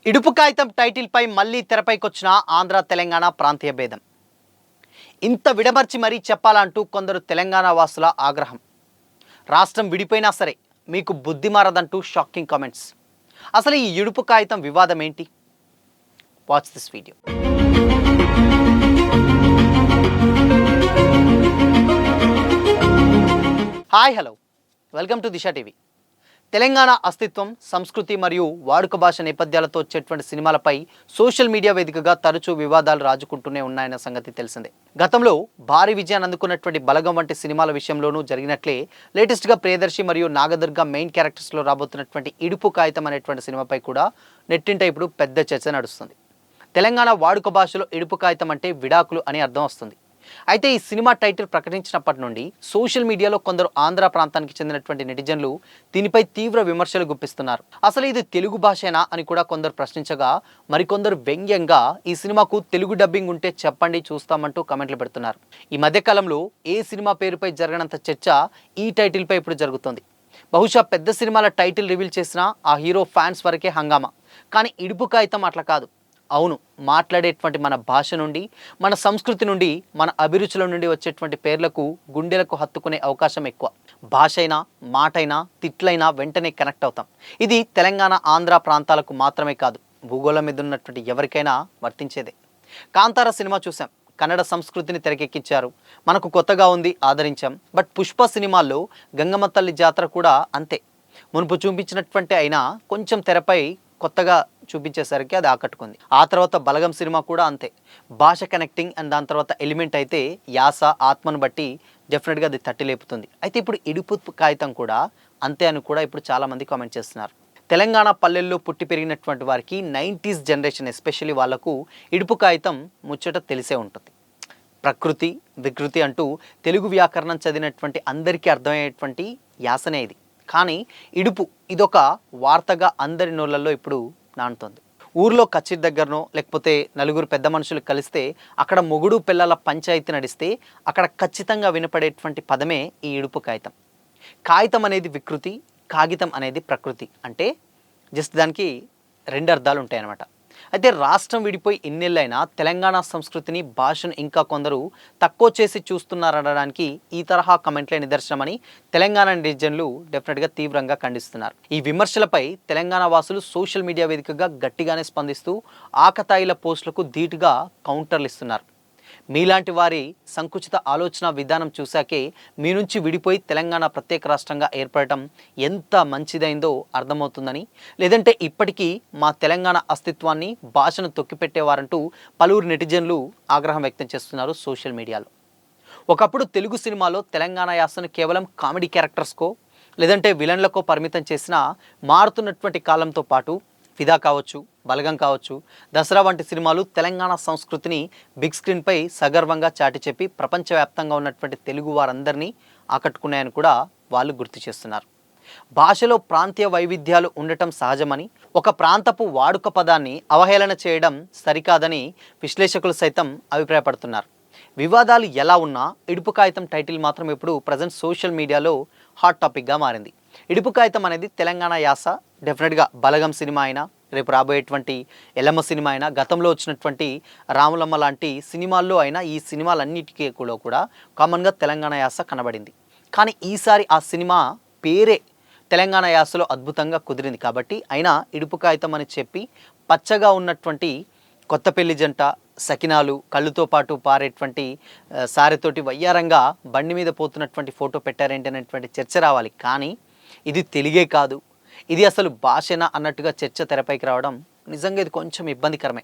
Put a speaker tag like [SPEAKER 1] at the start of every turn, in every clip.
[SPEAKER 1] ఇడుపు కాగితం టైటిల్పై మళ్ళీ తెరపైకొచ్చిన ఆంధ్ర తెలంగాణ ప్రాంతీయ భేదం. ఇంత విడమర్చి మరీ చెప్పాలంటూ కొందరు తెలంగాణ వాసుల ఆగ్రహం. రాష్ట్రం విడిపోయినా సరే మీకు బుద్ధి మారదంటూ షాకింగ్ కామెంట్స్. అసలు ఈ ఇడుపు కాగితం వివాదం ఏంటి? Watch this video. Hi hello, welcome to Disha TV. Telangana అస్తిత్వం, సంస్కృతి మరియు వాడుక భాష నేపథ్యాలతో వచ్చేటువంటి సినిమాలపై సోషల్ మీడియా వేదికగా తరచూ వివాదాలు రాజుకుంటూనే ఉన్నాయన్న సంగతి తెలిసిందే. గతంలో భారీ విజయాన్ని అందుకున్నటువంటి బలగం వంటి సినిమాల విషయంలోనూ జరిగినట్లే లేటెస్ట్గా ప్రియదర్శి మరియు నాగదుర్గ మెయిన్ క్యారెక్టర్స్లో రాబోతున్నటువంటి ఇడుపు కాగితం అనేటువంటి సినిమాపై కూడా నెట్టింట ఇప్పుడు పెద్ద చర్చ నడుస్తుంది. తెలంగాణ వాడుక భాషలో ఇడుపు కాగితం అంటే విడాకులు అని అర్థం వస్తుంది. అయితే ఈ సినిమా టైటిల్ ప్రకటించినప్పటి నుండి సోషల్ మీడియాలో కొందరు ఆంధ్ర ప్రాంతానికి చెందినటువంటి నెటిజన్లు దీనిపై తీవ్ర విమర్శలు గుప్పిస్తున్నారు. అసలు ఇది తెలుగు భాషేనా అని కూడా కొందరు ప్రశ్నించగా, మరికొందరు వ్యంగ్యంగా ఈ సినిమాకు తెలుగు డబ్బింగ్ ఉంటే చెప్పండి చూస్తామంటూ కమెంట్లు పెడుతున్నారు. ఈ మధ్యకాలంలో ఏ సినిమా పేరుపై జరగనంత చర్చ ఈ టైటిల్పై ఇప్పుడు జరుగుతోంది. బహుశా పెద్ద సినిమాల టైటిల్ రివీల్ చేసినా ఆ హీరో ఫ్యాన్స్ వరకే హంగామా. కానీ ఇడుపు కాగితం అట్లా కాదు. అవును, మాట్లాడేటువంటి మన భాష నుండి, మన సంస్కృతి నుండి, మన అభిరుచుల నుండి వచ్చేటువంటి పేర్లకు గుండెలకు హత్తుకునే అవకాశం ఎక్కువ. భాష అయినా, మాట అయినా, తిట్లైనా వెంటనే కనెక్ట్ అవుతాం. ఇది తెలంగాణ, ఆంధ్ర ప్రాంతాలకు మాత్రమే కాదు, భూగోళం మీద ఉన్నటువంటి ఎవరికైనా వర్తించేదే. కాంతార సినిమా చూసాం, కన్నడ సంస్కృతిని తెరకెక్కించారు. మనకు కొత్తగా ఉంది, ఆదరించాం. బట్ పుష్ప సినిమాల్లో గంగమ్మ తల్లి జాతర కూడా అంతే. మునుపు చూపించినటువంటి అయినా కొంచెం తెరపై కొత్తగా చూపించేసరికి అది ఆకట్టుకుంది. ఆ తర్వాత బలగం సినిమా కూడా అంతే. భాష కనెక్టింగ్ అండ్ దాని తర్వాత ఎలిమెంట్ అయితే యాస, ఆత్మను బట్టి డెఫినెట్గా అది తట్టి లేపుతుంది. అయితే ఇప్పుడు ఇడుపు కాగితం కూడా అంతే అని కూడా ఇప్పుడు చాలామంది కామెంట్ చేస్తున్నారు. తెలంగాణ పల్లెల్లో పుట్టి పెరిగినటువంటి వారికి 90s జనరేషన్ ఎస్పెషల్లీ వాళ్లకు ఇడుపు కాగితం ముచ్చట తెలిసే ఉంటుంది. ప్రకృతి, వికృతి అంటూ తెలుగు వ్యాకరణం చదివినటువంటి అందరికీ అర్థమయ్యేటువంటి యాసనే ఇది. కానీ ఇడుపు ఇదొక వార్తగా అందరి నోళ్ళల్లో ఇప్పుడు నానుతోంది. ఊర్లో కచ్చిరి దగ్గరనో లేకపోతే నలుగురు పెద్ద మనుషులు కలిస్తే అక్కడ మొగుడు పిల్లల పంచాయతీ నడిస్తే అక్కడ ఖచ్చితంగా వినపడేటువంటి పదమే ఈ ఇడుపు కాగితం. కాగితం అనేది వికృతి, కాగితం అనేది ప్రకృతి. అంటే జస్ట్ దానికి రెండు అర్థాలు ఉంటాయన్నమాట. అయితే రాష్ట్రం విడిపోయి ఎన్నేళ్ళైనా తెలంగాణ సంస్కృతిని, భాషను ఇంకా కొందరు తక్కువ చేసి చూస్తున్నారనడానికి ఈ తరహా కమెంట్లే నిదర్శనమని తెలంగాణ నెటిజన్లు డెఫినెట్గా తీవ్రంగా ఖండిస్తున్నారు. ఈ విమర్శలపై తెలంగాణ వాసులు సోషల్ మీడియా వేదికగా గట్టిగానే స్పందిస్తూ ఆకతాయిల పోస్టులకు ధీటుగా కౌంటర్లు ఇస్తున్నారు. మీలాంటి వారి సంకుచిత ఆలోచన విధానం చూశాకే మీ నుంచి విడిపోయి తెలంగాణ ప్రత్యేక రాష్ట్రంగా ఏర్పడటం ఎంత మంచిదైందో అర్థమవుతుందని, లేదంటే ఇప్పటికీ మా తెలంగాణ అస్తిత్వాన్ని, భాషను తొక్కిపెట్టేవారంటూ పలువురు నెటిజన్లు ఆగ్రహం వ్యక్తం చేస్తున్నారు సోషల్ మీడియాలో. ఒకప్పుడు తెలుగు సినిమాలో తెలంగాణ యాసను కేవలం కామెడీ క్యారెక్టర్స్కో లేదంటే విలన్లకో పరిమితం చేసిన మారుతున్నటువంటి కాలంతో పాటు ఫిదా కావచ్చు, బలగం కావచ్చు, దసరా వంటి సినిమాలు తెలంగాణ సంస్కృతిని బిగ్ స్క్రీన్పై సగర్వంగా చాటి చెప్పి ప్రపంచవ్యాప్తంగా ఉన్నటువంటి తెలుగు వారందరినీ ఆకట్టుకున్నాయని కూడా వాళ్ళు గుర్తు చేస్తున్నారు. భాషలో ప్రాంతీయ వైవిధ్యాలు ఉండటం సహజమని, ఒక ప్రాంతపు వాడుక పదాన్ని అవహేళన చేయడం సరికాదని విశ్లేషకులు సైతం అభిప్రాయపడుతున్నారు. వివాదాలు ఎలా ఉన్నా ఇడుపు కాగితం టైటిల్ మాత్రం ఇప్పుడు ప్రజెంట్ సోషల్ మీడియాలో హాట్ టాపిక్గా మారింది. ఇడుపు కాగితం అనేది తెలంగాణ యాస. డెఫినెట్గా బలగం సినిమా అయినా, రేపు రాబోయేటువంటి ఎల్లమ్మ సినిమా అయినా, గతంలో వచ్చినటువంటి రాములమ్మ లాంటి సినిమాల్లో అయినా ఈ సినిమాలన్నిటికీ కూడా కామన్గా తెలంగాణ యాస కనబడింది. కానీ ఈసారి ఆ సినిమా పేరే తెలంగాణ యాసలో అద్భుతంగా కుదిరింది కాబట్టి అయినా ఇడుపు కాగితం అని చెప్పి పచ్చగా ఉన్నటువంటి కొత్త పెళ్లి జంట, సకినాలు, కళ్ళుతో పాటు పారేటువంటి సారెతోటి వయ్యారంగా బండి మీద పోతున్నటువంటి ఫోటో పెట్టారేంటి అనేటువంటి చర్చ రావాలి. కానీ ఇది తెలుగే కాదు, ఇది అసలు భాషనా అన్నట్టుగా చర్చ తెరపైకి రావడం నిజంగా ఇది కొంచెం ఇబ్బందికరమే.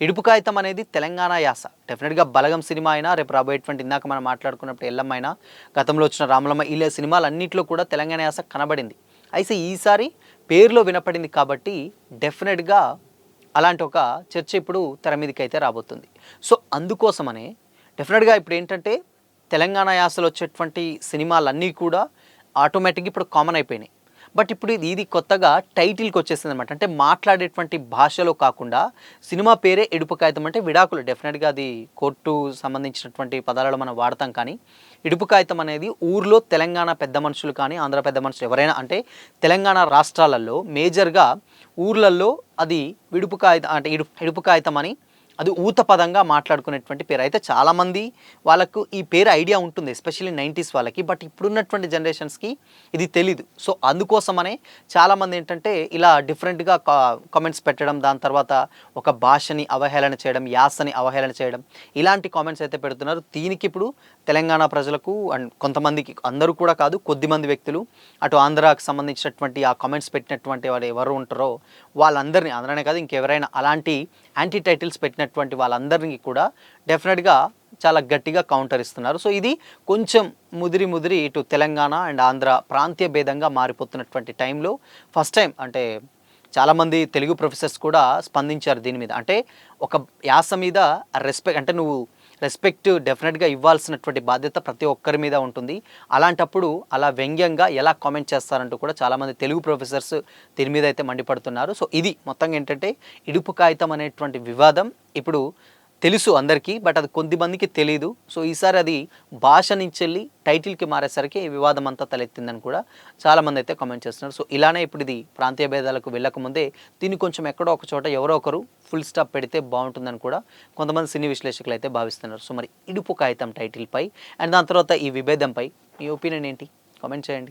[SPEAKER 1] ఇడుపు కాగితం అనేది తెలంగాణ యాస. డెఫినెట్గా బలగం సినిమా అయినా, రేపు రాబోయేటువంటి ఇందాక మనం మాట్లాడుకున్నప్పుడు ఎల్లమ్మ అయినా, గతంలో వచ్చిన రాములమ్మ, ఇలా సినిమాలన్నింటిలో కూడా తెలంగాణ యాస కనబడింది. అయితే ఈసారి పేరులో వినపడింది కాబట్టి డెఫినెట్గా అలాంటి ఒక చర్చ ఇప్పుడు తెర మీదకి అయితే రాబోతుంది. సో అందుకోసమనే డెఫినెట్గా ఇప్పుడు ఏంటంటే తెలంగాణ యాసలో వచ్చేటువంటి సినిమాలన్నీ కూడా ఆటోమేటిక్గా ఇప్పుడు కామన్ అయిపోయినాయి. బట్ ఇప్పుడు ఇది కొత్తగా టైటిల్కి వచ్చేసింది అనమాట. అంటే మాట్లాడేటువంటి భాషలో కాకుండా సినిమా పేరే ఇడుపు కాగితం అంటే విడాకులు. డెఫినెట్గా అది కోర్టు సంబంధించినటువంటి పదాలలో మనం వాడతాం. కానీ ఇడుపు కాగితం అనేది ఊర్లో తెలంగాణ పెద్ద మనుషులు కానీ, ఆంధ్ర పెద్ద మనుషులు ఎవరైనా, అంటే తెలంగాణ రాష్ట్రాలలో మేజర్గా ఊర్లల్లో అది విడుపు కాగితం అంటే ఇడుపు కాగితం అని అది ఊత పదంగా మాట్లాడుకునేటువంటి పేరు. అయితే చాలామంది వాళ్ళకు ఈ పేరు ఐడియా ఉంటుంది. ఎస్పెషల్లీ 90s వాళ్ళకి. బట్ ఇప్పుడున్నటువంటి జనరేషన్స్‌కి ఇది తెలీదు. సో, అందుకోసమనే చాలామంది ఏంటంటే ఇలా డిఫరెంట్‌గా కామెంట్స్ పెట్టడం, దాని తర్వాత ఒక భాషని అవహేళన చేయడం, యాసని అవహేళన చేయడం, ఇలాంటి కామెంట్స్ అయితే పెడుతున్నారు. దీనికి ఇప్పుడు తెలంగాణ ప్రజలకు అండ్ కొంతమందికి, అందరూ కూడా కాదు, కొద్దిమంది వ్యక్తులు అటు ఆంధ్రాకి సంబంధించినటువంటి ఆ కామెంట్స్ పెట్టినటువంటి వాళ్ళు ఎవరు ఉంటారో వాళ్ళందరినీ, ఆంధ్రానే కాదు ఇంకెవరైనా అలాంటి యాంటీ టైటిల్స్ పెట్టినటువంటి వాళ్ళందరినీ కూడా డెఫినెట్గా చాలా గట్టిగా కౌంటర్ ఇస్తున్నారు. సో ఇది కొంచెం ముదిరి ఇటు తెలంగాణ అండ్ ఆంధ్ర ప్రాంతీయ భేదంగా మారిపోతున్నటువంటి టైంలో ఫస్ట్ టైం అంటే చాలామంది తెలుగు ప్రొఫెసర్స్ కూడా స్పందించారు దీని మీద. అంటే ఒక యాస మీద రెస్పెక్ట్, అంటే నువ్వు రెస్పెక్ట్ డెఫినెట్గా ఇవ్వాల్సినటువంటి బాధ్యత ప్రతి ఒక్కరి మీద ఉంటుంది. అలాంటప్పుడు అలా వ్యంగ్యంగా ఎలా కామెంట్ చేస్తారంటూ కూడా చాలామంది తెలుగు ప్రొఫెసర్స్ దీని మీద అయితే మండిపడుతున్నారు. సో ఇది మొత్తంగా ఏంటంటే ఇడుపు కాగితం అనేటువంటి వివాదం ఇప్పుడు తెలుసు అందరికీ, బట్ అది కొద్దిమందికి తెలీదు. సో ఈసారి అది భాష నుంచి వెళ్ళి టైటిల్కి మారేసరికి ఈ వివాదం అంతా తలెత్తిందని కూడా చాలామంది అయితే కామెంట్ చేస్తున్నారు. సో ఇలానే ఇప్పుడు ఇది ప్రాంతీయ భేదాలకు వెళ్ళకముందే దీన్ని కొంచెం ఎక్కడో ఒక చోట ఎవరో ఒకరు ఫుల్ స్టాప్ పెడితే బాగుంటుందని కూడా కొంతమంది సినీ విశ్లేషకులు అయితే భావిస్తున్నారు. సో మరి ఇడుపు కాగితం టైటిల్పై అండ్ దాని తర్వాత ఈ విభేదంపై మీ ఒపీనియన్ ఏంటి? కామెంట్ చేయండి.